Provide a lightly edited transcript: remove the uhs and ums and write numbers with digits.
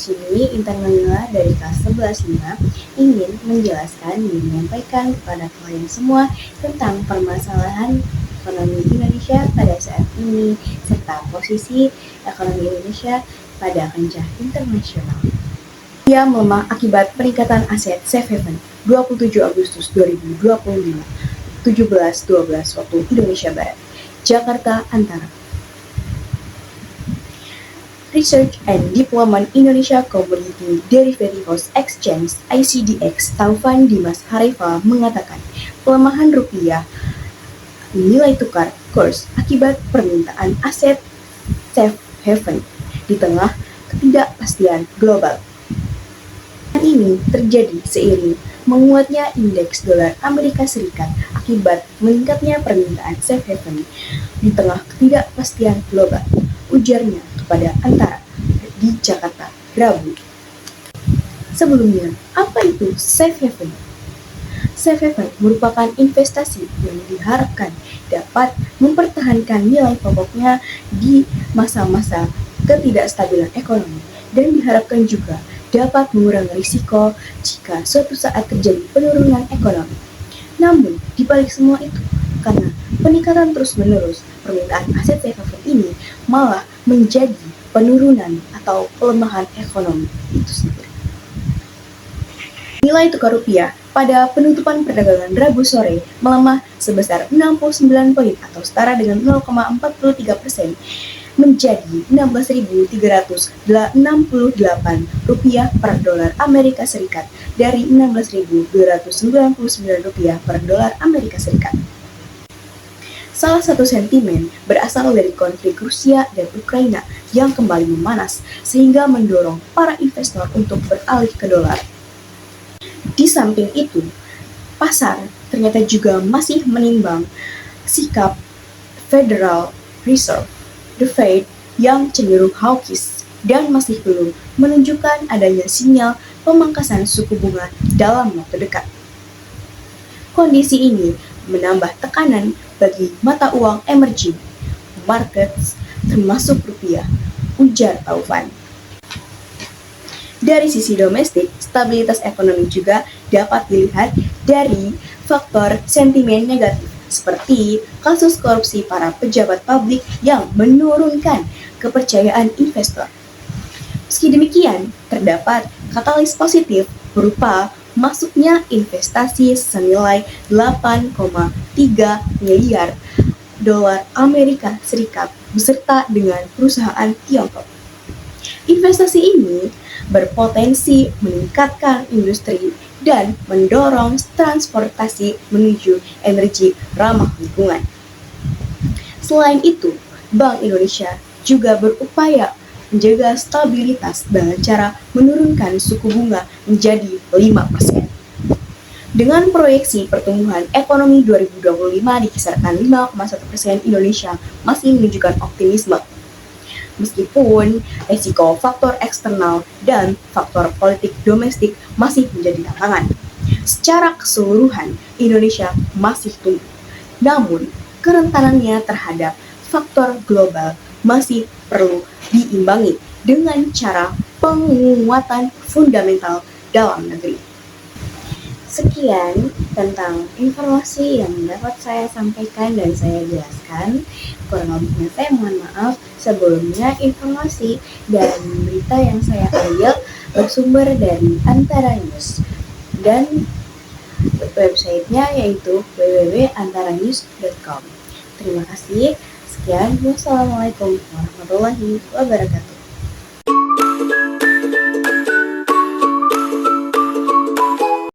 sini Intan Manila dari kelas 11 ingin menjelaskan dan menyampaikan kepada kalian semua tentang permasalahan ekonomi Indonesia pada saat ini serta posisi ekonomi Indonesia pada kancah internasional. Ia melemah akibat peningkatan aset safe haven 27 Agustus 2025, 17.12 waktu Indonesia Barat, Jakarta Antara. Research and Development Indonesia Commodity Derivatives Exchange (ICDX) Taufan Dimas Harifa mengatakan pelemahan rupiah nilai tukar kurs akibat permintaan aset safe haven di tengah ketidakpastian global. Ini terjadi seiring menguatnya indeks dolar Amerika Serikat akibat meningkatnya permintaan safe haven di tengah ketidakpastian global, ujarnya kepada Antara di Jakarta, Rabu. Sebelumnya, apa itu safe haven? Safe haven merupakan investasi yang diharapkan dapat mempertahankan nilai pokoknya di masa-masa ketidakstabilan ekonomi dan diharapkan juga dapat mengurangi risiko jika suatu saat terjadi penurunan ekonomi. Namun, di balik semua itu, karena peningkatan terus-menerus permintaan aset safe haven ini malah menjadi penurunan atau pelemahan ekonomi itu sendiri. Nilai tukar rupiah pada penutupan perdagangan Rabu sore melemah sebesar 69 poin atau setara dengan 0,43% menjadi 16.368 rupiah per dolar Amerika Serikat dari 16.299 rupiah per dolar Amerika Serikat. Salah satu sentimen berasal dari konflik Rusia dan Ukraina yang kembali memanas sehingga mendorong para investor untuk beralih ke dolar. Di samping itu, pasar ternyata juga masih menimbang sikap Federal Reserve, the Fed, yang cenderung hawkish dan masih belum menunjukkan adanya sinyal pemangkasan suku bunga dalam waktu dekat. Kondisi ini menambah tekanan bagi mata uang emerging markets termasuk rupiah, ujar Taufan. Dari sisi domestik, stabilitas ekonomi juga dapat dilihat dari faktor sentimen negatif seperti kasus korupsi para pejabat publik yang menurunkan kepercayaan investor. Meski demikian, terdapat katalis positif berupa masuknya investasi senilai 8,3 miliar dolar Amerika Serikat beserta dengan perusahaan Tiongkok. Investasi ini berpotensi meningkatkan industri dan mendorong transportasi menuju energi ramah lingkungan. Selain itu, Bank Indonesia juga berupaya menjaga stabilitas dengan cara menurunkan suku bunga menjadi 5%. Dengan proyeksi pertumbuhan ekonomi 2025 dikisarkan 5,1%, Indonesia masih menunjukkan optimisme. Meskipun resiko faktor eksternal dan faktor politik domestik masih menjadi tantangan. Secara keseluruhan, Indonesia masih tumbuh. Namun, kerentanannya terhadap faktor global masih perlu diimbangi dengan cara penguatan fundamental dalam negeri. Sekian tentang informasi yang dapat saya sampaikan dan saya jelaskan. Kurang lebihnya saya mohon maaf. Sebelumnya, informasi dan berita yang saya ambil bersumber dari Antara News dan websitenya yaitu www.antaranews.com. Terima kasih. Sekian, wassalamualaikum warahmatullahi wabarakatuh.